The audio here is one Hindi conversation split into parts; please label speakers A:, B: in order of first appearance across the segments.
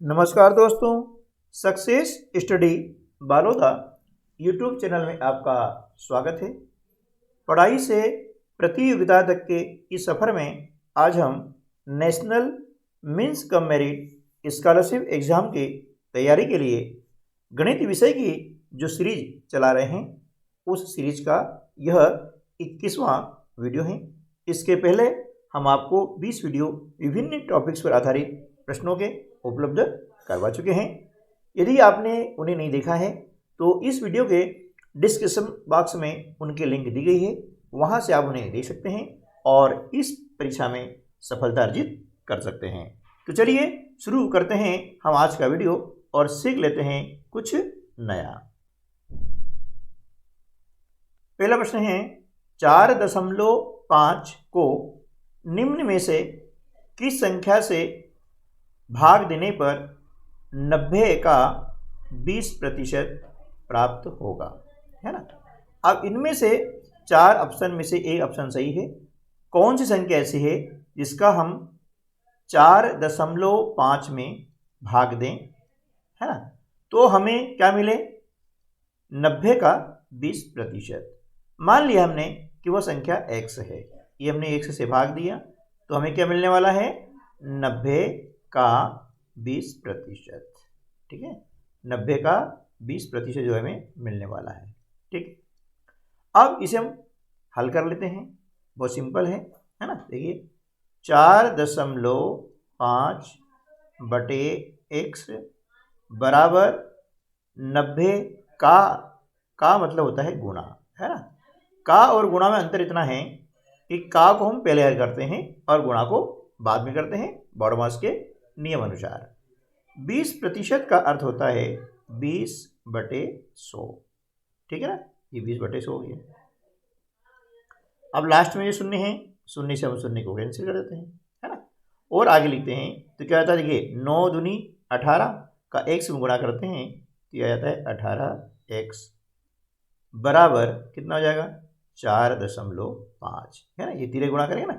A: नमस्कार दोस्तों, success study Baloda YouTube channel में आपका स्वागत है। पढ़ाई से प्रतियोगिता तक के इस सफ़र में आज हम national means cum merit scholarship exam की तैयारी के लिए गणित विषय की जो सीरीज चला रहे हैं उस सीरीज का यह 21वां वीडियो है। इसके पहले हम आपको 20 वीडियो विभिन्न टॉपिक्स पर आधारित प्रश्नों के उपलब्ध करवा चुके हैं। यदि आपने उन्हें नहीं देखा है तो इस वीडियो के डिस्क्रिप्शन बॉक्स में उनकी लिंक दी गई है, वहां से आप उन्हें देख सकते हैं और इस परीक्षा में सफलता अर्जित कर सकते हैं। तो चलिए शुरू करते हैं हम आज का वीडियो और सीख लेते हैं कुछ नया। पहला प्रश्न है 4.5 को निम्न में से किस संख्या से भाग देने पर 90 का 20% प्राप्त होगा, है ना। अब इनमें से 4 ऑप्शन में से एक ऑप्शन सही है। कौन सी संख्या ऐसी है जिसका हम 4.5 में भाग दें, है ना, तो हमें क्या मिले 90 का 20%। मान लिया हमने कि वह संख्या x है, ये हमने x से भाग दिया तो हमें क्या मिलने वाला है 90 का 20%। ठीक है, 90 का 20% जो हमें मिलने वाला है। ठीक, अब इसे हम हल कर लेते हैं, बहुत सिंपल है ना। देखिए 4.5 बटे x बराबर 90 का मतलब होता है गुणा, है ना। का और गुणा में अंतर इतना है कि का को हम पहले हल करते हैं और गुणा को बाद में करते हैं बॉडमास के नियम अनुसार। 20% का अर्थ होता है 20/100। ठीक है ना, ये 20/100 हो गया। अब लास्ट में ये शून्य है, शून्य से हम शून्य को कैंसिल कर देते हैं, है ना, और आगे लिखते हैं तो क्या होता है, देखिए 9 दूनी 18 का x में गुणा करते हैं तो यह आ जाता है 18x बराबर कितना हो जाएगा 4.5, है ना। ये तीरे गुणा करेंगे ना,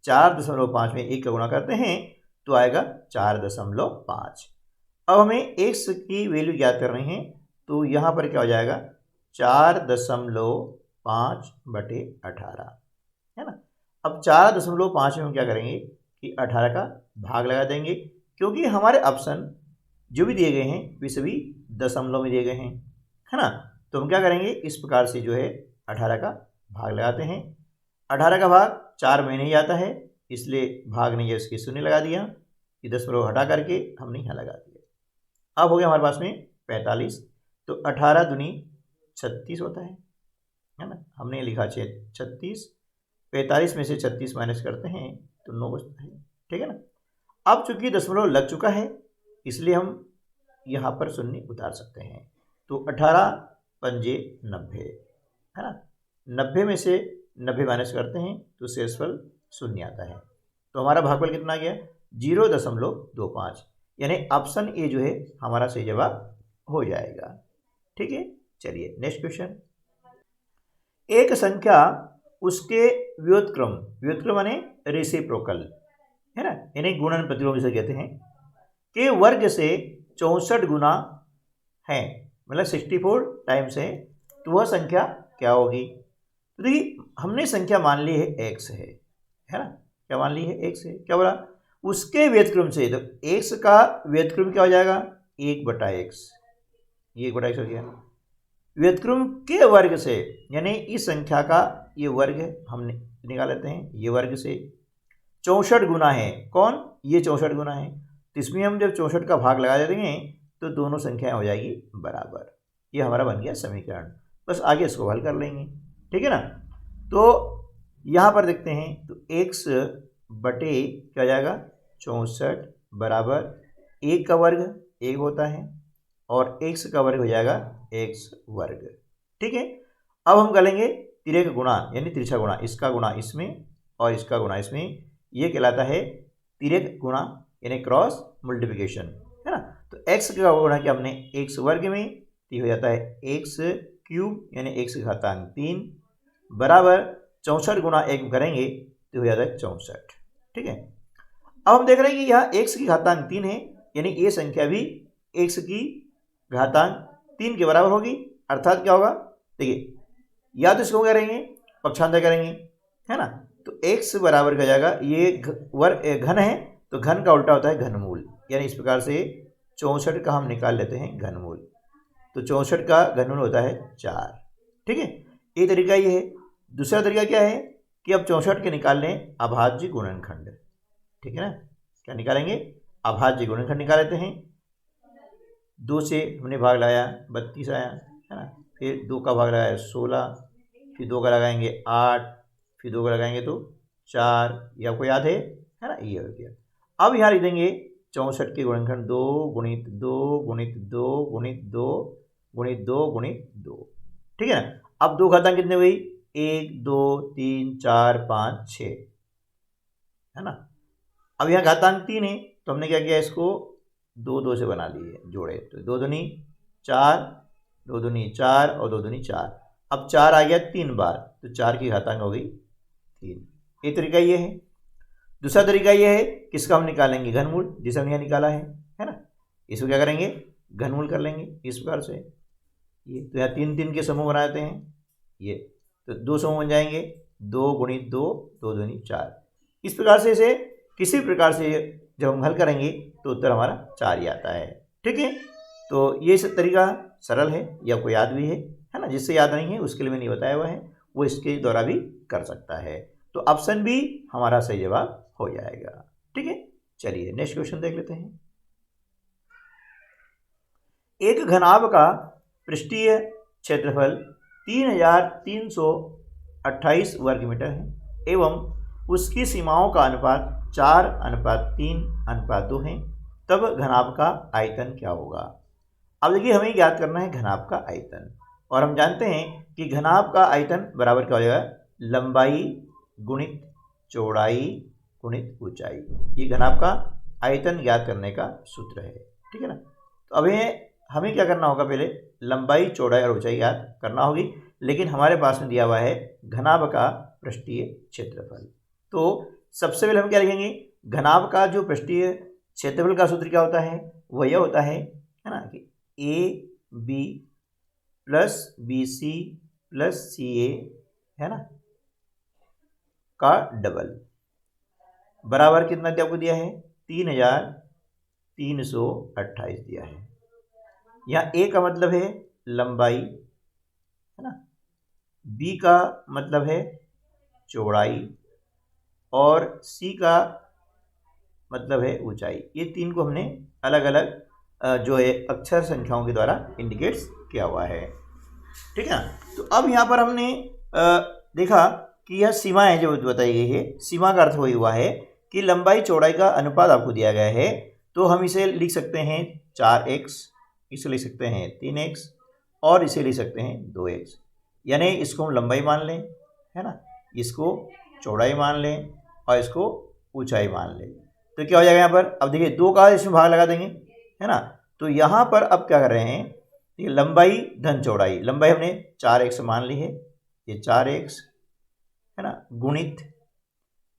A: 4.5 में 1 का गुणा करते हैं तो आएगा 4.5। अब हमें x की वैल्यू ज्ञात करनी है तो यहाँ पर क्या हो जाएगा 4.5/18, है ना। अब 4.5 में हम क्या करेंगे कि 18 का भाग लगा देंगे, क्योंकि हमारे ऑप्शन जो भी दिए गए हैं वे सभी दशमलव में दिए गए हैं, है ना। तो हम क्या करेंगे इस प्रकार से जो है 18 का भाग लगाते हैं। 18 का भाग 4 में नहीं आता है, इसलिए भाग नहीं है, उसकी शून्य लगा दिया, ये दशमलव हटा करके हमने यहाँ लगा दिया। अब हो गया हमारे पास में 45, तो 18 दूनी 36 होता है ना। हमने लिखा 36, 45 में से 36 माइनस करते हैं तो 9 बचता है। ठीक है ना। अब चूंकि दशमलव लग चुका है इसलिए हम यहाँ पर शून्य उतार सकते हैं, तो 18 पंजे 90, है ना। 90 में से 90 माइनस करते हैं तो शेषफल शून्य आता है, तो हमारा भागफल कितना आ गया 0.25, यानी ऑप्शन ए जो है हमारा सही जवाब हो जाएगा। ठीक है, चलिए नेक्स्ट क्वेश्चन। एक संख्या उसके व्युत्क्रम माने रेसिप्रोकल, है ना, यानी गुणन प्रतिलोम जिसे कहते हैं, के वर्ग से 64 गुना है, मतलब 64 टाइम्स है, तो वह संख्या क्या होगी। तो देखिए हमने संख्या मान ली है x है ना, क्या मान ली है x है, क्या बोला उसके व्युत्क्रम से, तो x का व्युत्क्रम क्या हो जाएगा 1/x, ये 1/x हो गया। व्युत्क्रम के वर्ग से यानी इस संख्या का ये वर्ग है, हम निकाल लेते हैं, ये वर्ग से 64 गुना है, कौन ये 64 गुना है, तो इसमें हम जब 64 का भाग लगा देंगे तो दोनों संख्याएं हो जाएगी बराबर। ये हमारा बन गया समीकरण, बस आगे इसको हल कर लेंगे। ठीक है ना, तो यहाँ पर देखते हैं तो x बटे क्या हो जाएगा 64 बराबर 1 का वर्ग 1 होता है और x का वर्ग हो जाएगा x वर्ग। ठीक है, अब हम करेंगे तिर्यक गुणा यानी तिरछा गुणा, इसका गुणा इसमें और इसका गुणा इसमें, ये कहलाता है तिर्यक गुणा यानी क्रॉस मल्टीप्लिकेशन, है ना। तो x का गुणा किया हमने x वर्ग में, तो ये हो जाता है x क्यूब यानी x की घातांक 3 बराबर 64 गुणा 1 करेंगे तो हो जाता है 64। ठीक है, अब हम देख रहे हैं कि यहाँ x की घातांक 3 है यानी ये संख्या भी x की घातांक 3 के बराबर होगी। अर्थात क्या होगा, देखिए या तो इसको क्या करेंगे, पक्षांतर करेंगे, है ना। तो x बराबर का जाएगा, ये घन है तो घन का उल्टा होता है घनमूल, यानी इस प्रकार से 64 का हम निकाल लेते हैं घनमूल। तो 64 का घनमूल होता है 4। ठीक है, एक तरीका ये है। दूसरा तरीका क्या है कि अब 64 के निकाल लें अभाज्य गुणनखंड। ठीक है ना, क्या निकालेंगे, अभाज्य गुणनखंड निकाल लेते हैं। 2 से हमने भाग लगाया 32 आया, है ना। फिर 2 का भाग लगाया 16, फिर 2 का लगाएंगे 8, फिर 2 का लगाएंगे तो 4। ये आपको याद है ना, ये हो गया। अब यहाँ लिख देंगे 64 के गुणनखंड 2 गुणित 2 गुणित 2 गुणित 2 गुणित 2 गुणित 2। ठीक है ना। अब 2 घातांक कितने हुई, 1 2 3 4 5 6, है ना। अब यहाँ घातांक 3 है तो हमने क्या किया, इसको 2 2 से बना लिए, जोड़े, तो 2 दूनी 4, 2 दूनी 4 और 2 दूनी 4। अब 4 आ गया 3 बार, तो 4 की घातांक हो गई 3। एक तरीका ये है। दूसरा तरीका ये है कि इसका हम निकालेंगे घनमूल, जिसे हमने यहाँ निकाला है ना। इसको क्या करेंगे, घनमूल कर लेंगे इस प्रकार से। ये तो यहाँ 3 3 के समूह बनाते हैं, ये तो 2 समूह बन जाएंगे, 2 गुणित 2 2 दूनी 4। इस प्रकार से इसे किसी प्रकार से जब हम हल करेंगे तो उत्तर हमारा 4 ही आता है। ठीक है, तो ये तरीका सरल है, ये आपको याद भी है ना। जिससे याद नहीं है उसके लिए मैंने बताया हुआ है, वो इसके द्वारा भी कर सकता है। तो ऑप्शन बी हमारा सही जवाब हो जाएगा। ठीक है, चलिए नेक्स्ट क्वेश्चन देख लेते हैं। एक घनाभ का पृष्ठीय क्षेत्रफल 3328 वर्ग मीटर है एवं उसकी सीमाओं का अनुपात 4:3:2 है, तब घनाभ का आयतन क्या होगा। अब देखिए हमें ज्ञात करना है घनाभ का आयतन, और हम जानते हैं कि घनाभ का आयतन बराबर क्या हो जाएगा, लंबाई गुणित चौड़ाई गुणित ऊंचाई। ये घनाभ का आयतन ज्ञात करने का सूत्र है। ठीक है ना। तो अब हमें क्या करना होगा, पहले लंबाई चौड़ाई और ऊंचाई ज्ञात करना होगी, लेकिन हमारे पास में दिया हुआ है घनाभ का पृष्ठीय क्षेत्रफल। तो सबसे पहले हम क्या लिखेंगे, घनाभ का जो पृष्ठीय क्षेत्रफल का सूत्र क्या होता है, वह यह होता है ना, कि A B plus B C plus C A, है ना, का डबल बराबर कितना आपको दिया है, 3328 दिया है। यहाँ ए का मतलब है लंबाई, है ना, बी का मतलब है चौड़ाई और सी का मतलब है ऊंचाई। ये तीन को हमने अलग अलग जो है अक्षर संख्याओं के द्वारा इंडिकेट्स किया हुआ है। ठीक है ना। तो अब यहाँ पर हमने देखा कि यह सीमाएं जो बताई गई है, सीमा का अर्थ वही हुआ है कि लंबाई चौड़ाई का अनुपात आपको दिया गया है, तो हम इसे लिख सकते हैं 4x, इसे लिख सकते हैं 3x और इसे लिख सकते हैं 2x। यानी इसको हम लंबाई मान लें, है ना, इसको चौड़ाई मान लें और इसको ऊंचाई मान लें, तो क्या हो जाएगा यहाँ पर। अब देखिए 2 का इसमें भाग लगा देंगे, है ना। तो यहाँ पर अब क्या कर रहे हैं, ये लंबाई धन चौड़ाई, लंबाई हमने 4x मान ली है, ये 4x, है ना, गुणित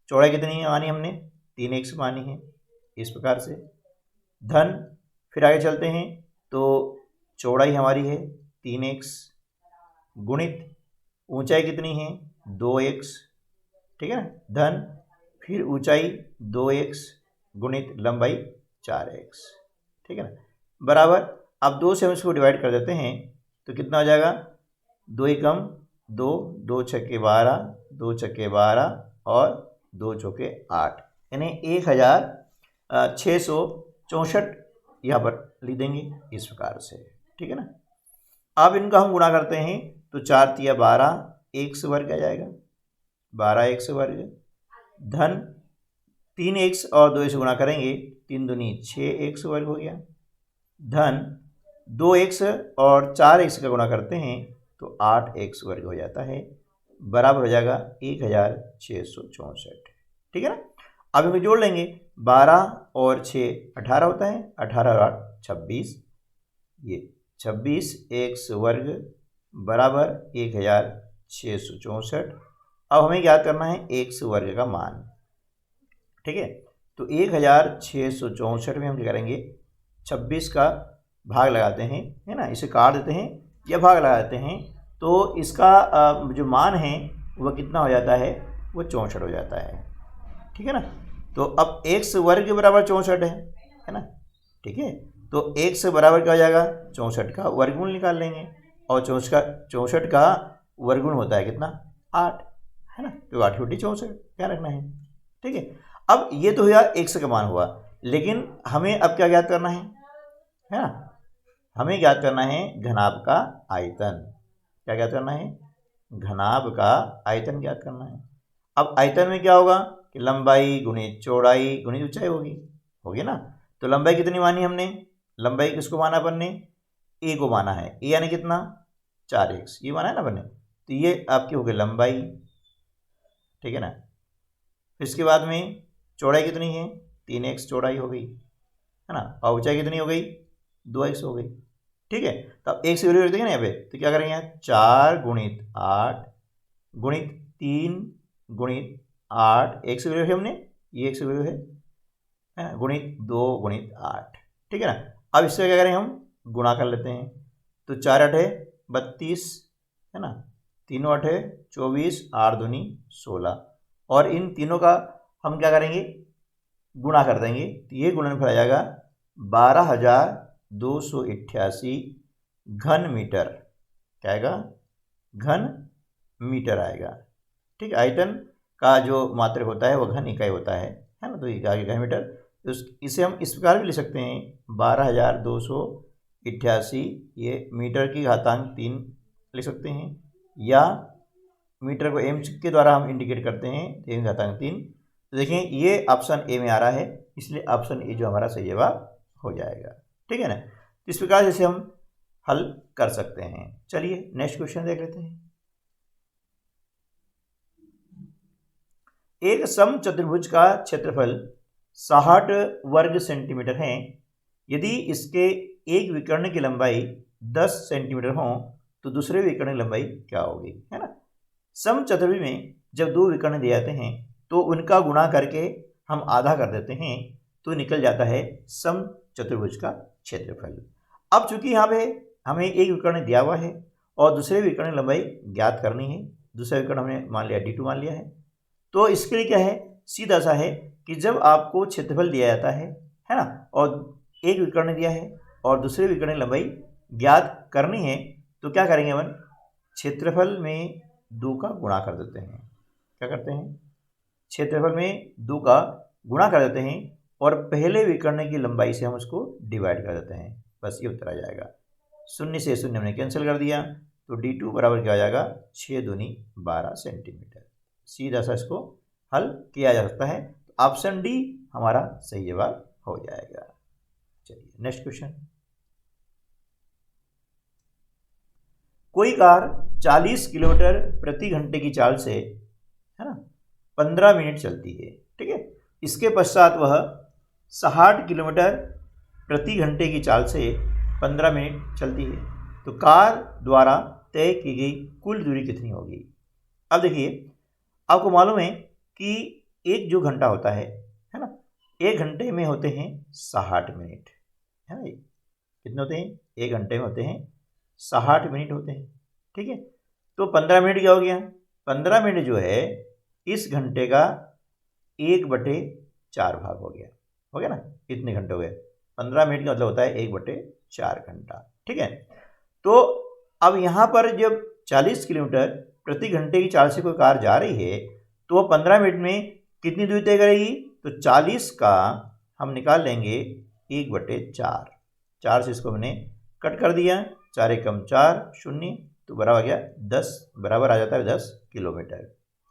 A: चौड़ाई कितनी मानी हमने 3x मानी है, इस प्रकार से धन। फिर आगे चलते हैं तो चौड़ाई हमारी है 3x गुणित ऊंचाई कितनी है 2x, ठीक है ना, धन। फिर ऊंचाई 2x गुणित लंबाई 4x, ठीक है ना, बराबर। अब 2 से हम इसको डिवाइड कर देते हैं तो कितना हो जाएगा, 2 एकम 2, 2 छक्के 12, 2 छक्के 12 और 2 चौके 8, यानी 1664 यहाँ पर लिख देंगे इस प्रकार से। ठीक है ना। अब इनका हम गुणा करते हैं तो 4 तिया 12, x वर्ग आ जाएगा, 12x वर्ग, धन 3x और 2 से गुणा करेंगे, 3 दूनी 6x वर्ग हो गया, धन 2x और 4x का गुणा करते हैं तो 8x वर्ग हो जाता है, बराबर हो जाएगा 1664। ठीक है ना। अब इनको जोड़ लेंगे, 12 और 6 18 होता है, 18 और 8 26, ये 26x वर्ग बराबर 1664। अब हमें ज्ञात करना है x वर्ग का मान। ठीक है, तो 1664 में हम क्या करेंगे, 26 का भाग लगाते हैं, है ना, इसे काट देते हैं या भाग लगाते हैं, तो इसका जो मान है वह कितना हो जाता है, वो 64 हो जाता है। ठीक है ना। तो अब x वर्ग के बराबर 64 है ना। ठीक है, तो x बराबर क्या हो जाएगा, 64 का वर्गमूल निकाल लेंगे, और 64 का वर्गमूल होता है कितना, 8, है ना। तो 8 बटे 64 क्या रखना है। ठीक है, अब ये तो हुआ x का मान हुआ, लेकिन हमें अब क्या ज्ञात करना है ना, हमें ज्ञात करना है घनाभ का आयतन। क्या ज्ञात करना है, घनाभ का आयतन ज्ञात करना है। अब आयतन में क्या होगा कि लंबाई गुणित चौड़ाई गुणित ऊंचाई होगी ना। तो लंबाई कितनी मानी हमने, लंबाई किसको माना अपन ने, ए को माना है, ए यानी कितना 4x, ये माना है ना अपन ने। तो ये आपकी हो गई लंबाई, ठीक है ना। इसके बाद में चौड़ाई कितनी है, 3x चौड़ाई हो गई, है ना, और ऊंचाई कितनी हो गई, 2x हो गई। ठीक है, तो अब x की वैल्यू देखिए ना यहाँ पे, तो क्या करेंगे, 4 गुणित 8 गुणित 3 गुणित 8, x की वैल्यू है हमने, ये x की वैल्यू है ना, गुणित 2 गुणित 8। ठीक है ना। अब इससे क्या करें, हम गुणा कर लेते हैं। तो 4 8 है 32, है ना, 3 8 है 24, 8 दूनी 16, और इन तीनों का हम क्या करेंगे, गुणा कर देंगे। तो ये गुणनफल आ जाएगा 12,288 घन मीटर, क्या आएगा, घन मीटर आएगा। ठीक है, आयतन का जो मात्रक होता है वह घन इकाई होता है ना। तो ये आगे घन मीटर, तो इसे हम इस प्रकार भी लिख सकते हैं 12,288, ये मीटर की घातांक 3 लिख सकते हैं, या मीटर को m के द्वारा हम इंडिकेट करते हैं, 3 घातांक 3। तो देखें ये ऑप्शन ए में आ रहा है, इसलिए ऑप्शन ए जो हमारा सही जवाब हो जाएगा। ठीक है ना। इस प्रकार से इसे हम हल कर सकते हैं। चलिए नेक्स्ट क्वेश्चन देख लेते हैं। एक समचतुर्भुज का क्षेत्रफल 60 वर्ग सेंटीमीटर है। यदि इसके एक विकर्ण की लंबाई 10 सेंटीमीटर हो तो दूसरे विकर्ण की लंबाई क्या होगी, है ना। समचतुर्भुज में जब दो विकर्ण दिए जाते हैं तो उनका गुणा करके हम आधा कर देते हैं, तो निकल जाता है समचतुर्भुज का क्षेत्रफल। अब चूंकि यहाँ पे हमें एक विकर्ण दिया हुआ है और दूसरे विकर्ण की लंबाई ज्ञात करनी है, दूसरा विकर्ण हमने मान लिया d2 मान लिया है, तो इसके लिए क्या है, सीधा सा है कि जब आपको क्षेत्रफल दिया जाता है ना, और एक विकर्ण दिया है और दूसरे विकर्ण की लंबाई ज्ञात करनी है, तो क्या करेंगे अपन, क्षेत्रफल में 2 का गुणा कर देते हैं। क्या करते हैं, क्षेत्रफल में 2 का गुणा कर देते हैं और पहले विकर्ण की लंबाई से हम उसको डिवाइड कर देते हैं, बस ये उत्तर आ जाएगा। 0 से 0 हमने कैंसिल कर दिया, तो d2 बराबर क्या आ जाएगा, 6 दूनी 12 सेंटीमीटर। सीधा सा इसको हल किया जा सकता है। ऑप्शन डी हमारा सही जवाब हो जाएगा। चलिए नेक्स्ट क्वेश्चन। कोई कार 40 किलोमीटर प्रति घंटे की चाल से, है ना, 15 मिनट चलती है। ठीक है, इसके पश्चात वह 60 किलोमीटर प्रति घंटे की चाल से 15 मिनट चलती है, तो कार द्वारा तय की गई कुल दूरी कितनी होगी। अब देखिए, आपको मालूम है कि एक जो घंटा होता है ना, एक घंटे में होते हैं 60 मिनट, है ना। कितने होते हैं, एक घंटे में होते हैं 60 मिनट होते हैं। ठीक है, तो 15 मिनट क्या हो गया, 15 मिनट जो है इस घंटे का 1/4 भाग हो गया ना, इतने घंटे हो गए। 15 मिनट का मतलब होता है 1/4 घंटा। ठीक है, तो अब यहाँ पर जब 40 किलोमीटर प्रति घंटे की चाल से कोई कार जा रही है, तो वह 15 मिनट में कितनी दूरी तय करेगी, तो 40 का हम निकाल लेंगे 1/4, 4 से इसको हमने कट कर दिया, 4 एकम 4 0, तो बराबर आ गया 10, बराबर आ जाता है 10 किलोमीटर।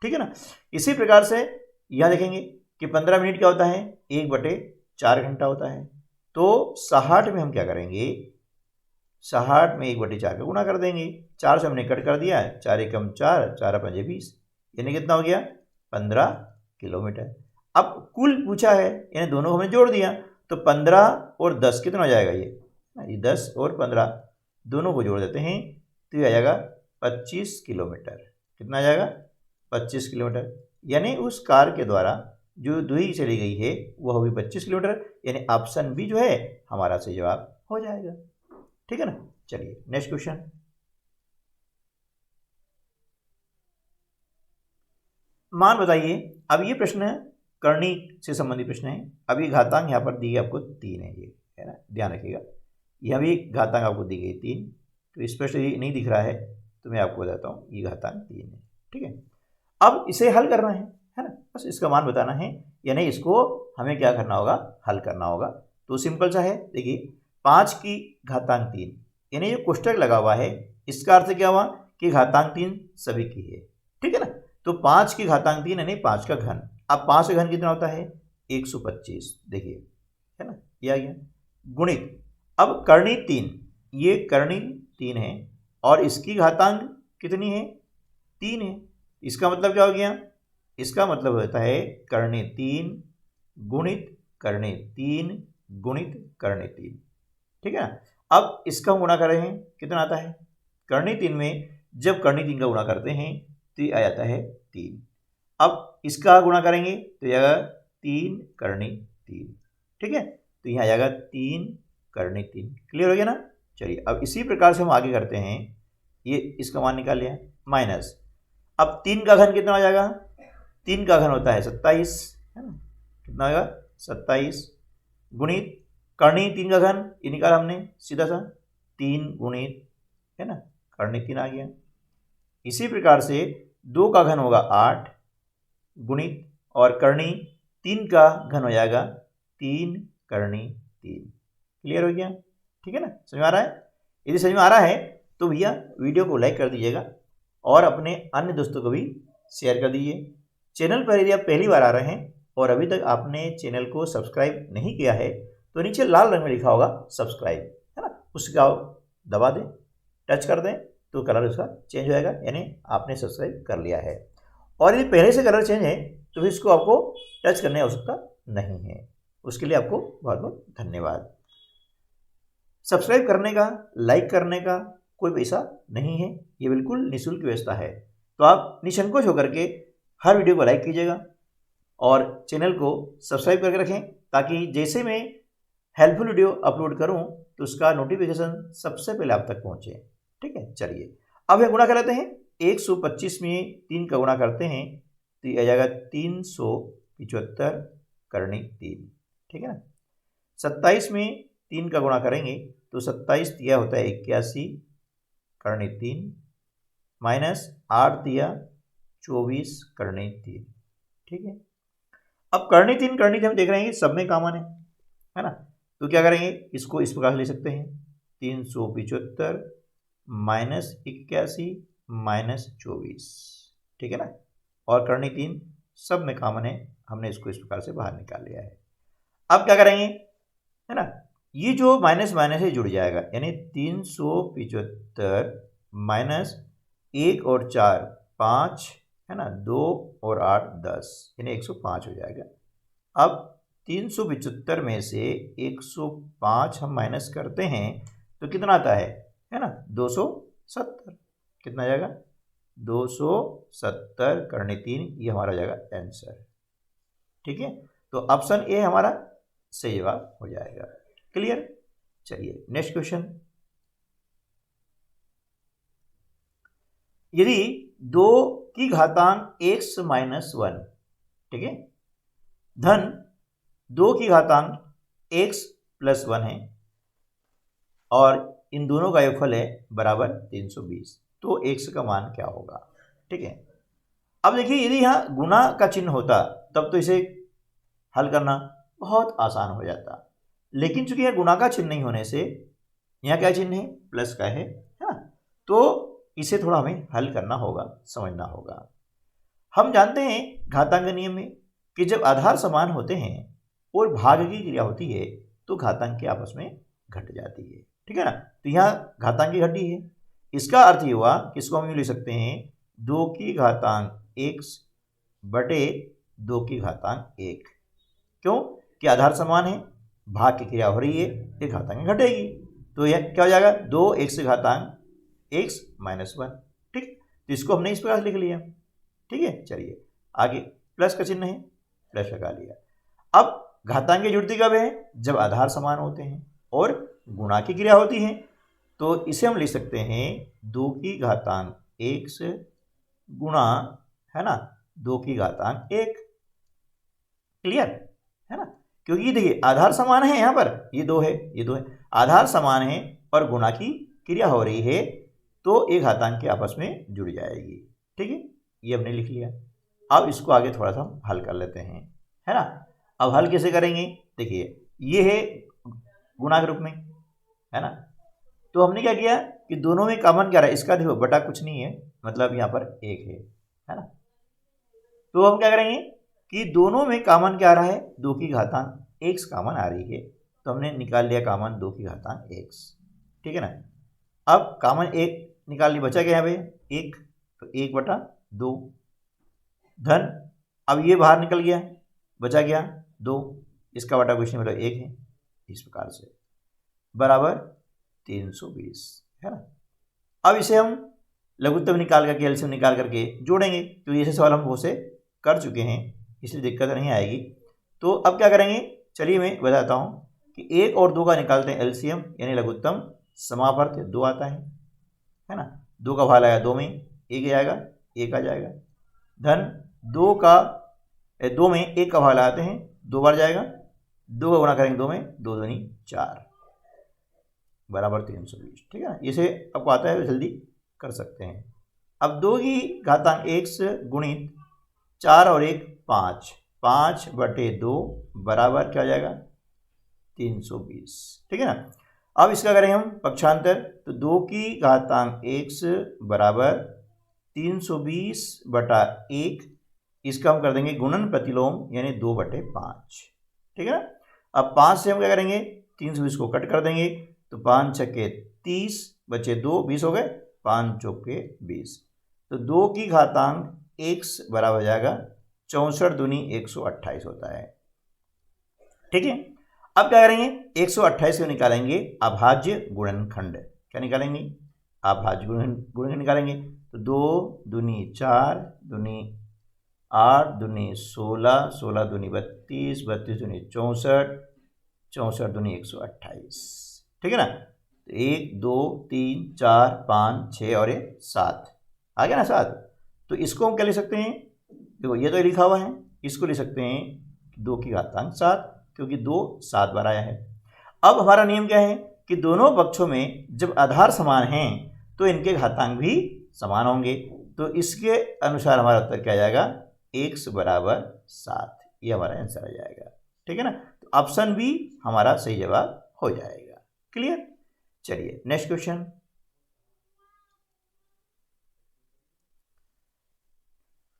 A: ठीक है ना। इसी प्रकार से यहाँ देखेंगे कि 15 मिनट क्या होता है, 1/4 घंटा होता है। तो 60 में हम क्या करेंगे, 60 में 1/4 का गुणा कर देंगे, 4 से हमने कट कर दिया, 4 एकम 4, 4 5 20, यानी कितना हो गया, 15 किलोमीटर। अब कुल पूछा है, यानी दोनों को हमने जोड़ दिया, तो 15 और 10 कितना हो जाएगा, ये 10 और 15 दोनों को जोड़ देते हैं, तो ये आ जाएगा 25 किलोमीटर। कितना आ जाएगा, 25 किलोमीटर। यानी उस कार के द्वारा जो दूरी चली गई है वह होगी 25 किलोमीटर, यानी ऑप्शन बी जो है हमारा सही जवाब हो जाएगा। ठीक है ना। चलिए नेक्स्ट क्वेश्चन। मान बताइए, अब ये प्रश्न करनी से संबंधित प्रश्न है। अभी घातांक यहाँ पर दी गई आपको 3 है, ये है ना, ध्यान रखिएगा। यहाँ भी घातांक आपको दी गई 3, तो स्पष्ट नहीं दिख रहा है तो मैं आपको बताता हूँ, ये घातांक 3 है। ठीक है, अब इसे हल करना है ना, बस इसका मान बताना है, यानी इसको हमें क्या करना होगा, हल करना होगा। तो सिंपल सा है, देखिए 5 की घातांक 3, यानी ये कोष्टक लगा हुआ है, इसका अर्थ क्या हुआ कि घातांक 3 सभी की है। ठीक है ना, तो 5 की घातांक 3 यानी 5 का घन। अब 5 का घन कितना होता है 125, देखिए है ना, ये आ गया, गुणित अब करनी 3, ये करनी 3 है और इसकी घातांक कितनी है 3 है। इसका मतलब क्या हो गया, इसका मतलब होता है करनी 3 गुणित करनी 3 गुणित करनी 3। ठीक है ना, अब इसका गुणा कर रहे हैं, कितना आता है करनी 3 में, जब करनी 3 का गुणा करते हैं तो ये आ जाता है 3। अब इसका गुणा करेंगे तो यह आएगा 3 करनी 3। ठीक है, तो यहाँ आ जाएगा 3 करनी 3। क्लियर हो गया ना। चलिए अब इसी प्रकार से हम आगे करते हैं, ये इसका मान निकाल लिया, माइनस अब 3 का घन कितना हो जाएगा, 3 का घन होता है 27, है ना, कितना होगा 27 गुणित करनी 3 का घन, ये निकाला हमने सीधा सा 3 गुणित, है ना, करनी 3 आ गया। इसी प्रकार से 2 का घन होगा 8 गुणित और करनी 3 का घन हो जाएगा 3 करनी 3। क्लियर हो गया। ठीक है ना, समझ में आ रहा है। यदि समझ में आ रहा है तो भैया वीडियो को लाइक कर दीजिएगा और अपने अन्य दोस्तों को भी शेयर कर दीजिए। चैनल पर यदि आप पहली बार आ रहे हैं और अभी तक आपने चैनल को सब्सक्राइब नहीं किया है तो नीचे लाल रंग में लिखा होगा सब्सक्राइब, है ना, उसका दबा दें, टच कर दें तो कलर उसका चेंज हो जाएगा, यानी आपने सब्सक्राइब कर लिया है। और यदि पहले से कलर चेंज है तो इसको आपको टच करने की आवश्यकता नहीं है। उसके लिए आपको बहुत बहुत धन्यवाद। सब्सक्राइब करने का, लाइक करने का कोई पैसा नहीं है, ये बिल्कुल निःशुल्क व्यवस्था है। तो आप निसंकोच होकर के हर वीडियो को लाइक कीजिएगा और चैनल को सब्सक्राइब करके रखें, ताकि जैसे मैं हेल्पफुल वीडियो अपलोड करूं तो उसका नोटिफिकेशन सबसे पहले आप तक पहुंचे। ठीक है, चलिए अब हम गुणा कर लेते हैं। 125 में 3 का गुणा करते हैं तो ये आ जाएगा 375 करनी 3। ठीक है ना, 27 में 3 का गुणा करेंगे तो 27 दिया होता है 81 करनी 3 माइनस 8 दिया 24 करनी 3। ठीक है, अब करनी 3 हम देख रहे हैं कि सब में कॉमन है ना, तो क्या करेंगे, इसको इस प्रकार से ले सकते हैं 375 माइनस 81 माइनस 24। ठीक है ना, और करनी 3 सब में कॉमन है, हमने इसको इस प्रकार से बाहर निकाल लिया है। अब क्या करेंगे, है ना, ये जो माइनस माइनस है जुड़ जाएगा, यानी 375 माइनस 1 और 4 5, है ना, 2 और 8 10, यानी 105 हो जाएगा। अब 375 में से 105 हम माइनस करते हैं तो कितना आता है ना, 270। कितना जाएगा 270 करने 3, ये हमारा जाएगा आंसर। ठीक है, तो ऑप्शन ए हमारा सही जवाब हो जाएगा। क्लियर। चलिए नेक्स्ट क्वेश्चन। यदि 2 की घातांक x माइनस 1, ठीक है, धन 2 की घातांक x प्लस 1 है और इन दोनों का योगफल है बराबर 320, तो x का मान क्या होगा। ठीक है, अब देखिए यदि यहाँ गुणा का चिन्ह होता तब तो इसे हल करना बहुत आसान हो जाता, लेकिन चूंकि यह गुणा का चिन्ह नहीं होने से यहाँ क्या चिन्ह है, प्लस का है ना, तो इसे थोड़ा हमें हल करना होगा, समझना होगा। हम जानते हैं घातांक नियम में कि जब आधार समान होते हैं और भाग की क्रिया होती है तो घातांक की आपस में घट जाती है। ठीक है ना, तो यहाँ घातांक की घटी है, इसका अर्थ ये हुआ कि इसको हम यूँ लिख सकते हैं 2 की घातांक x बटे 2 की घातांक 1। क्यों कि आधार समान है, भाग की क्रिया हो रही है, ये घातांक घटेगी, तो यह क्या हो जाएगा 2x घातांक x माइनस 1। ठीक, तो इसको हमने इस प्रकार से लिख लिया। ठीक है, चलिए आगे प्लस का चिन्ह है, प्लस लगा लिया। अब घातांक जुड़ती कब है? जब आधार समान होते हैं और गुणा की क्रिया होती है। तो इसे हम लिख सकते हैं 2 की घातांक x गुणा, है ना, 2 की घातांक 1। क्लियर है ना? क्योंकि देखिए आधार समान है, यहाँ पर ये 2 है, ये 2 है, आधार समान है और गुणा की क्रिया हो रही है, तो एक घातांक के आपस में जुड़ जाएगी। ठीक है, ये हमने लिख लिया। अब इसको आगे थोड़ा सा हम हल कर लेते हैं, है ना। अब हल कैसे करेंगे? देखिए ये है गुणा के रूप में, है ना। तो हमने क्या किया कि दोनों में कॉमन क्या रहा है, इसका देखो बटा कुछ नहीं है, मतलब यहाँ पर 1 है ना। तो हम क्या करेंगे कि दोनों में कॉमन क्या आ रहा है, 2 की घातांक x कॉमन आ रही है, तो हमने निकाल लिया कॉमन 2 की घातांक x। ठीक है ना। अब कॉमन 1 निकाल लिया, बचा क्या है भाई 1, तो 1/2 धन, अब ये बाहर निकल गया, बचा गया 2, इसका बटा कुछ नहीं, मतलब 1 है, इस प्रकार से बराबर 320, है ना। अब इसे हम लघुत्तम निकाल करके, एलसीएम निकाल करके जोड़ेंगे, तो ऐसे सवाल हम बहुत से कर चुके हैं, इसलिए दिक्कत नहीं आएगी। तो अब क्या करेंगे, चलिए मैं बताता हूँ कि 1 और 2 का निकालते हैं एलसीएम, यानी लघुत्तम समापवर्त 2 आता है ना। 2 का भाग आया 2 में, 1 आएगा, 1 आ जाएगा, धन 2 में 1 का भाग लगाते हैं, 2 बार जाएगा, 2 का गुणा करेंगे 2 में, 2 दूनी 4 बराबर 320। ठीक है ना, इसे आपको आता है, जल्दी कर सकते हैं। अब 2 की घातांक x गुणित 4 और 1 5, 5/2 बराबर क्या हो जाएगा 320। ठीक है ना। अब इसका करेंगे हम पक्षांतर, तो 2 की घातांक x बराबर 320/1, इसका हम कर देंगे गुणन प्रतिलोम, यानी 2/5। ठीक है ना। अब 5 से हम क्या करेंगे, 320 को कट कर देंगे, तो 5 छक्के 30, बचे 2, 20 हो गए, 5 चौके 20, तो 2 की घातांक x बराबर हो जाएगा 64 दूनी 128 होता है। ठीक है। अब क्या करेंगे, 128 को निकालेंगे अभाज्य गुणनखंड। क्या निकालेंगे, अभाज्य गुणनखंड निकालेंगे, तो 2 दूनी 4 दूनी 8 दूनी 16, 16 दूनी 32, 32 दूनी 64, 64 दूनी 128। ठीक है ना। तो 1 2 3 4 5 6 और 7 आ गया ना 7। तो इसको हम क्या लिख सकते हैं, देखो ये तो लिखा हुआ है, इसको लिख सकते हैं 2 की घातांक 7, क्योंकि 2 7 बार आया है। अब हमारा नियम क्या है कि दोनों पक्षों में जब आधार समान हैं तो इनके घातांक भी समान होंगे, तो इसके अनुसार हमारा उत्तर क्या आ जाएगा, x बराबर 7, ये हमारा आंसर आ जाएगा। ठीक है ना। तो ऑप्शन बी हमारा सही जवाब हो जाएगा। क्लियर। चलिए नेक्स्ट क्वेश्चन।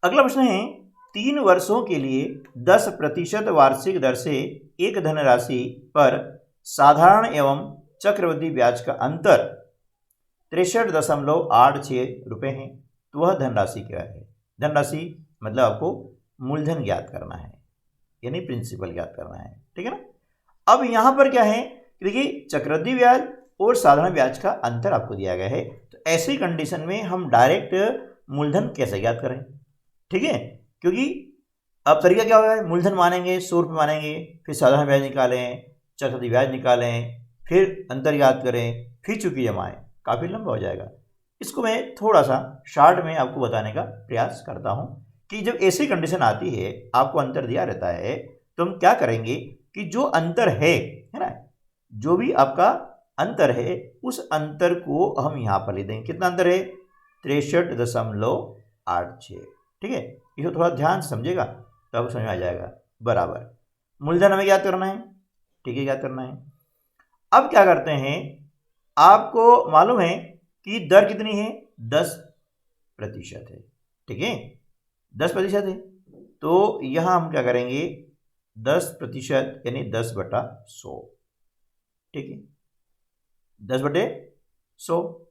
A: अगला प्रश्न है, 3 वर्षों के लिए 10% वार्षिक दर से एक धनराशि पर साधारण एवं चक्रवृद्धि ब्याज का अंतर 63.86 रुपये है, तो वह धनराशि क्या है। धनराशि मतलब आपको मूलधन ज्ञात करना है, यानी प्रिंसिपल ज्ञात करना है। ठीक है ना। अब यहाँ पर क्या है, देखिए चक्रवृद्धि ब्याज और साधारण ब्याज का अंतर आपको दिया गया है, तो ऐसी कंडीशन में हम डायरेक्ट मूलधन कैसे ज्ञात करें। ठीक है, क्योंकि अब तरीका क्या होगा, मूलधन मानेंगे 100 रुपये मानेंगे, फिर साधारण ब्याज निकालें, चक्रवृद्धि ब्याज निकालें, फिर अंतर याद करें, फिर चूकी जमाएं, काफ़ी लंबा हो जाएगा। इसको मैं थोड़ा सा शॉर्ट में आपको बताने का प्रयास करता हूं कि जब ऐसी कंडीशन आती है, आपको अंतर दिया रहता है, तो हम क्या करेंगे कि जो अंतर है ना, जो भी आपका अंतर है, उस अंतर को हम यहाँ पर ले देंगे। कितना अंतर है, 63.86। ठीक है, इसको थोड़ा ध्यान से समझेगा तो आपको समझ में आ जाएगा। बराबर मूलधन हमें ज्ञात करना है, ठीक है, ज्ञात करना है। अब क्या करते हैं, आपको मालूम है कि दर कितनी है, 10% है। ठीक है, 10% है, तो यहाँ हम क्या करेंगे, 10% यानी 10/100। ठीक है, 10/100।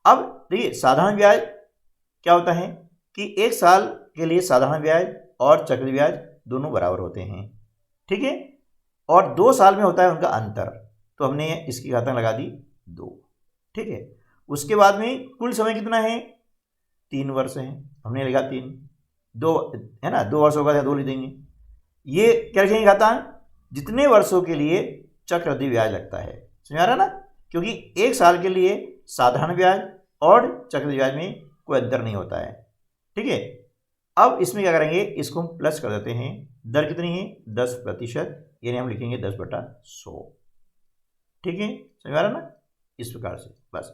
A: अब देखिए साधारण ब्याज क्या होता है कि 1 साल के लिए साधारण ब्याज और चक्रवृद्धि ब्याज दोनों बराबर होते हैं। ठीक है, और 2 साल में होता है उनका अंतर, तो हमने इसकी घातांक लगा दी 2। ठीक है, उसके बाद में कुल समय कितना है, 3 वर्ष है, हमने लिखा 3, 2 है ना, 2 वर्ष होगा, 2 लिख देंगे। ये क्या लिखेंगे घातांक, जितने वर्षों के लिए चक्रवृद्धि ब्याज लगता है। समझ आ रहा ना, क्योंकि 1 साल के लिए साधारण ब्याज और चक्रवृद्धि ब्याज में कोई अंतर नहीं होता है। ठीक है, अब इसमें क्या करेंगे, इसको हम प्लस कर देते हैं। दर कितनी है, 10%, यानी हम लिखेंगे 10/100। ठीक है, समझ आ रहा ना, इस प्रकार से बस।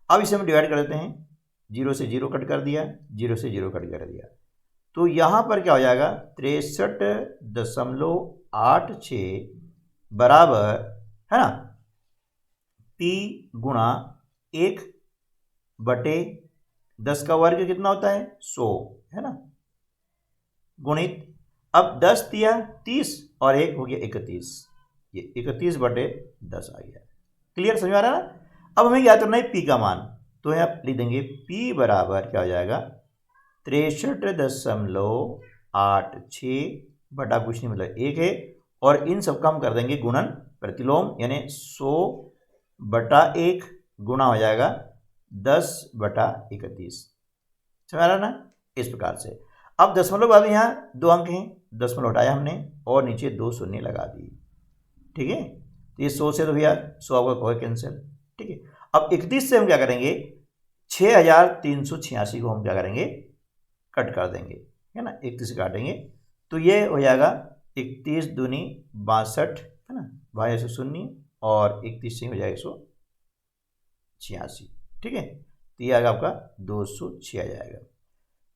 A: अब इसे हम डिवाइड कर देते हैं, 0 से 0 कट कर दिया, 0 से 0 कट कर दिया, तो यहाँ पर क्या हो जाएगा, 63.86 बराबर, है ना, P गुणा 1/10 का वर्ग कितना होता है, 100, है ना, गुणित, अब 10 दिया 30 और 1 हो गया 31, ये 31/10 आ गया। क्लियर, समझ आ रहा है ना। अब हमें क्या करना है, P का मान, तो यहाँ लिख देंगे P बराबर क्या हो जाएगा, 63.86 बटा कुछ नहीं मतलब 1 है, और इन सबका हम कर देंगे गुणन प्रतिलोम, यानी 100/1 गुणा हो जाएगा 10/31। समझ आ रहा ना, इस प्रकार से। अब दशमलव बाद में यहाँ 2 अंक हैं, दशमलव हटाया हमने और नीचे 2 शून्य लगा दिए। ठीक है, तो ये 100 से तो भैया 100 आपका कोई कैंसिल। ठीक है, अब 31 से हम क्या करेंगे, 6386 को हम क्या करेंगे, कट कर देंगे, है ना, 31 से काटेंगे तो ये हो जाएगा 31 दूनी 62, है ना, भाई 100 और 31 से हो जाएगा 186। ठीक है, तो ये आएगा आपका 206 आ जाएगा।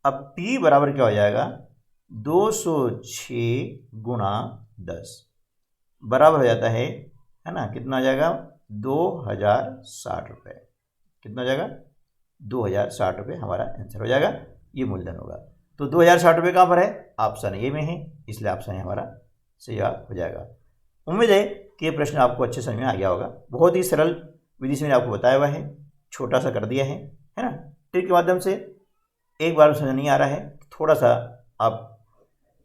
A: अब P बराबर क्या हो जाएगा, 206 गुणा 10 बराबर हो जाता है ना, कितना आ जाएगा, 2060 रुपये। कितना हो जाएगा, 2060 रुपये हमारा आंसर हो जाएगा, ये मूलधन होगा। तो 2060 रुपये कहाँ पर है, ऑप्शन ए में है, इसलिए ऑप्शन हमारा सही जवाब हो जाएगा। उम्मीद है कि ये प्रश्न आपको अच्छे समझ में आ गया होगा। बहुत ही सरल विधि से मैंने आपको बताया हुआ है, छोटा सा कर दिया है ना। ट्रिक के माध्यम से एक बार समझ नहीं आ रहा है तो थोड़ा सा आप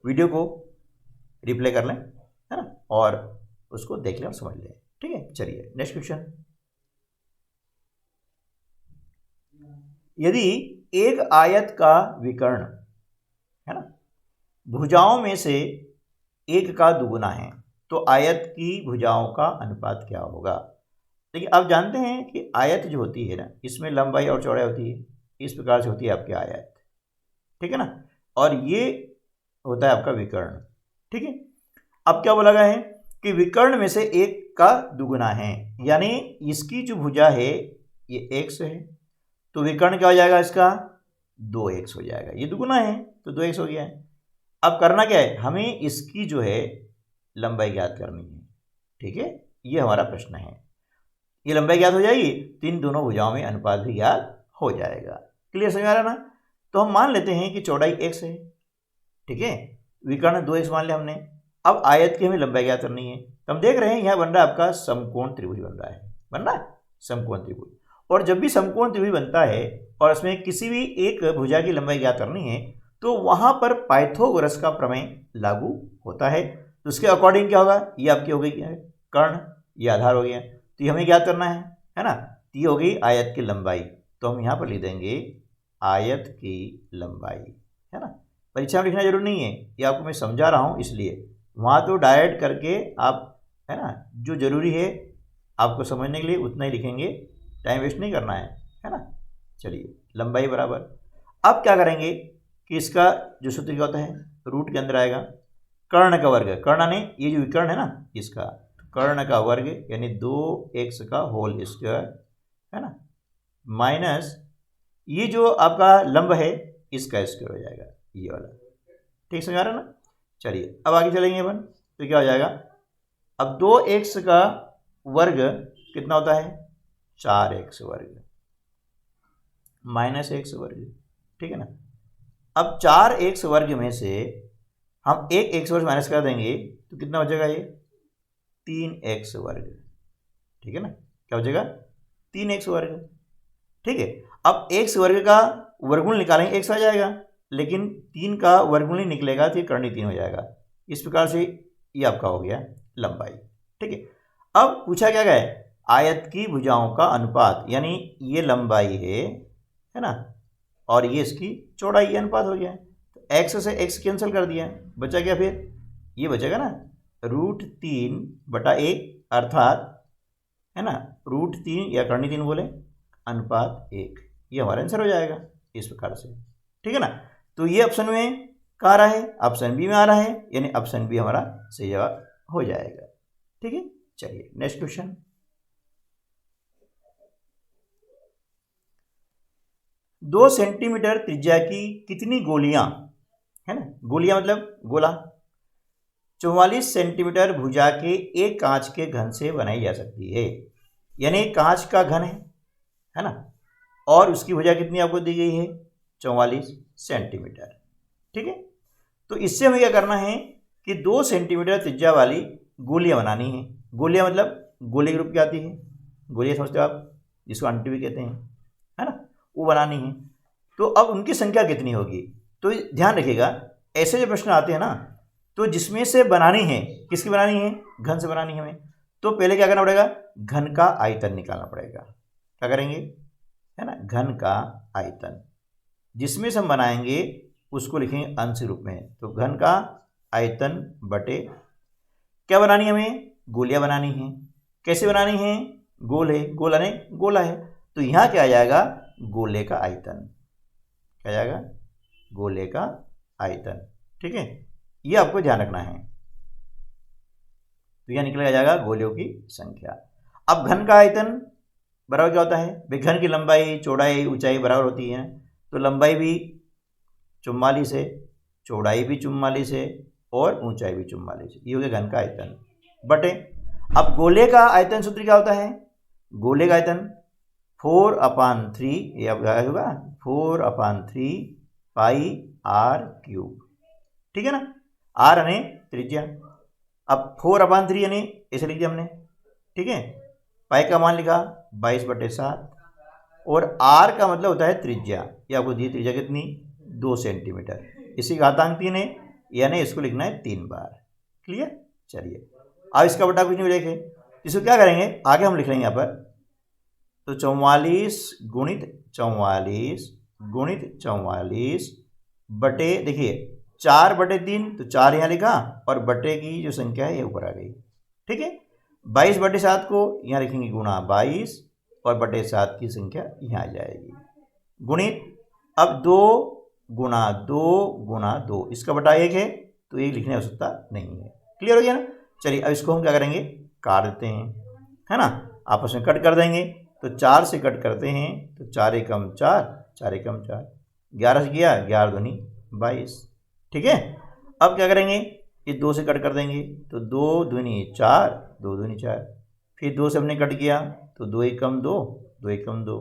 A: वीडियो को रिप्ले कर लें, है ना, और उसको देख लें और समझ लें। ठीक है, चलिए नेक्स्ट क्वेश्चन। यदि एक आयत का विकर्ण, है ना, भुजाओं में से एक का दुगुना है तो आयत की भुजाओं का अनुपात क्या होगा। देखिए, आप जानते हैं कि आयत जो होती है ना, इसमें लंबाई और चौड़ाई होती है, इस प्रकार से होती है आपकी आयत। ठीक है ना, और ये होता है आपका विकर्ण। ठीक है, अब क्या बोला गया है कि विकर्ण में से एक का दुगुना है, यानी इसकी जो भुजा है ये x है, तो विकर्ण क्या हो जाएगा इसका, 2x हो जाएगा। ये दुगुना है तो 2x हो गया है। अब करना क्या है, हमें इसकी जो है लंबाई ज्ञात करनी है। ठीक है, ये हमारा प्रश्न है। ये लंबाई ज्ञात हो जाएगी तो इन दोनों भुजाओं में अनुपात भी ज्ञात हो जाएगा। क्लियर, समझ आ रहा ना। तो हम मान लेते हैं कि चौड़ाई x है, ठीक है, विकर्ण 2x मान लिया हमने। अब आयत की हमें लंबाई ज्ञात करनी है, तो हम देख रहे हैं यहाँ बन रहा है आपका समकोण त्रिभुज बन रहा है, बन रहा है समकोण त्रिभुज। और जब भी समकोण त्रिभुज बनता है और उसमें किसी भी एक भुजा की लंबाई ज्ञात करनी है तो वहाँ पर पाइथागोरस का प्रमेय लागू होता है। तो उसके अकॉर्डिंग क्या होगा, ये आपकी हो गई कर्ण, ये आधार हो गया, तो ये हमें ज्ञात करना है ना। तो ये हो गई आयत की लंबाई, तो हम यहाँ पर लिख देंगे आयत की लंबाई, है ना। परीक्षा में लिखना जरूरी नहीं है, ये आपको मैं समझा रहा हूँ, इसलिए वहाँ तो डायरेक्ट करके आप, है ना, जो जरूरी है आपको समझने के लिए उतना ही लिखेंगे, टाइम वेस्ट नहीं करना है ना। चलिए, लंबाई बराबर, अब क्या करेंगे कि इसका जो सूत्र क्या होता है, रूट के अंदर आएगा कर्ण का वर्ग, कर्ण ने ये जो विकर्ण है ना इसका कर्ण का वर्ग यानी 2x का होल स्क्वायर, है ना, माइनस ये जो आपका लंब है इसका स्क्वायर हो जाएगा, ये वाला। ठीक समझ आ रहा है ना। चलिए अब आगे चलेंगे अपन, तो क्या हो जाएगा, अब 2x का वर्ग कितना होता है, 4x वर्ग माइनस x वर्ग, ठीक है ना। अब 4x वर्ग में से हम एक x वर्ग माइनस कर देंगे तो कितना हो जाएगा, ये 3x वर्ग, ठीक है ना। क्या हो जाएगा, 3x वर्ग, ठीक है। अब x वर्ग का वर्गमूल निकालेंगे x आ जाएगा, लेकिन 3 का वर्गमूल नहीं निकलेगा तो ये कर्णी 3 हो जाएगा। इस प्रकार से ये आपका हो गया लंबाई, ठीक है। अब पूछा क्या गया, आयत की भुजाओं का अनुपात, यानी ये लंबाई है ना, और ये इसकी चौड़ाई, अनुपात हो गया। तो x से x कैंसिल कर दिया, बचा क्या, फिर ये बचेगा ना √3/1 अर्थात, है ना, √3 या करनी 3 बोले अनुपात 1, ये हमारा आंसर हो जाएगा इस प्रकार से। ठीक है ना। तो ये ऑप्शन में कहाँ आ रहा है, ऑप्शन बी में आ रहा है, यानी ऑप्शन बी हमारा सही जवाब हो जाएगा। ठीक है, चलिए नेक्स्ट क्वेश्चन। दो सेंटीमीटर त्रिज्या की कितनी गोलियां, है ना, गोलियां मतलब गोला, 44 सेंटीमीटर भुजा के एक कांच के घन से बनाई जा सकती है। यानी कांच का घन है ना, और उसकी भुजा कितनी आपको दी गई है, 44 सेंटीमीटर। ठीक है, तो इससे हमें क्या करना है कि 2 सेंटीमीटर त्रिज्या वाली गोलियां बनानी है। गोलियां मतलब गोले के रूप की आती है, गोलियां समझते हो आप, जिसको आंटी भी कहते हैं, है ना, वो बनानी है। तो अब उनकी संख्या कितनी होगी, तो ध्यान रखिएगा, ऐसे जो प्रश्न आते हैं ना, तो जिसमें से बनानी है, किसकी बनानी है, घन से बनानी है हमें, तो पहले क्या करना पड़ेगा, घन का आयतन निकालना पड़ेगा। क्या करेंगे, है ना, घन का आयतन, जिसमें से हम बनाएंगे उसको लिखेंगे अंश रूप में। तो घन का आयतन बटे क्या बनानी है हमें, गोलियां बनानी है। कैसे बनानी है, गोल है, गोला ने गोला है, तो यहाँ क्या आ जाएगा, गोले का आयतन, क्या आ जाएगा, गोले का आयतन। ठीक है, ये आपको ध्यान रखना है। तो यह निकल जाएगा गोलियों की संख्या। अब घन का आयतन बराबर क्या होता है भाई, घन की लंबाई चौड़ाई ऊंचाई बराबर होती है, तो लंबाई भी 44 है, चौड़ाई भी 44 है, और ऊंचाई भी 44 है, ये हो गया घन का आयतन बटे। अब गोले का आयतन सूत्र क्या होता है, गोले का आयतन 4/3, ये अब होगा 4/3 पाई r क्यूब। ठीक है ना, r यानी त्रिज्या, अब 4/3 यानी ऐसे लिख दिया हमने। ठीक है, पाई का मान लिखा 22/7, और r का मतलब होता है त्रिज्या, ये आपको दी त्रिज्या कितनी, 2 सेंटीमीटर, इसी घातांक 3 है, यानी इसको लिखना है 3 बार। क्लियर, चलिए अब इसका बटा कुछ नहीं लिखे, इसको क्या करेंगे आगे हम लिख लेंगे यहाँ पर, तो 44 गुणित 44 बटे, देखिए 4/3, तो 4 यहाँ लिखा, और बटे की जो संख्या है ये ऊपर आ गई। ठीक है, 22/7 को यहाँ लिखेंगे गुणा 22, और बटे 7 की संख्या यहाँ आ जाएगी, गुणित अब 2 गुणा 2, इसका बटा 1 है, तो ये लिखने की आवश्यकता नहीं है। क्लियर हो गया ना। चलिए अब इसको हम क्या करेंगे, काट देते हैं, है ना, आपस में कट कर देंगे, तो 4 से कट करते हैं, तो 4 एकम 4, 4 एकम 4, 11 से किया, 11 दूनी 22। ठीक है, अब क्या करेंगे, ये 2 से कट कर देंगे, तो 2 दूनी 4, 2 दूनी 4, फिर 2 से हमने कट किया, तो 2 एकम 2, 2 एकम 2।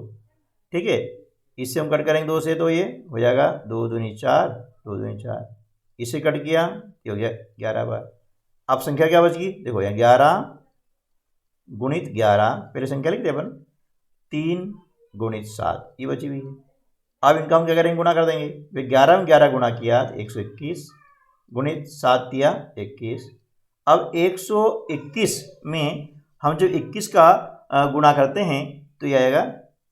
A: ठीक है, इससे हम कट करेंगे 2 से, तो ये हो जाएगा 2 दूनी 4, 2 दूनी 4, इससे कट किया, ये हो गया 11 बार। अब संख्या क्या बच गई, देखो यहाँ 11 गुणित 11, पहले संख्या लिख दिया अपन, 3 गुणित 7, ये बची हुई है। अब इनका हम क्या करेंगे, गुणा कर देंगे, फिर 11 में 11 गुणा किया 121, गुणित 7 दिया 21। अब 121 में हम जो 21 का गुणा करते हैं, तो यह आएगा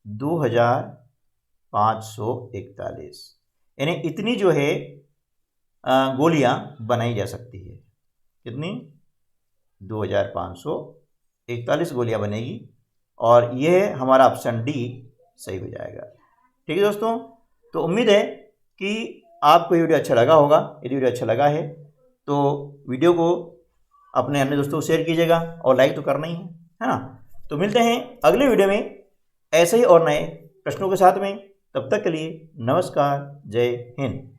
A: 2541, यानी इतनी जो है गोलियां बनाई जा सकती है। कितनी, 2541 गोलियां बनेगी, और यह हमारा ऑप्शन डी सही हो जाएगा। ठीक है दोस्तों, तो उम्मीद है कि आपको ये वीडियो अच्छा लगा होगा। यदि वीडियो अच्छा लगा है तो वीडियो को अपने अन्य दोस्तों को शेयर कीजिएगा, और लाइक तो करना ही है ना। तो मिलते हैं अगले वीडियो में ऐसे ही और नए प्रश्नों के साथ में, तब तक के लिए नमस्कार, जय हिंद।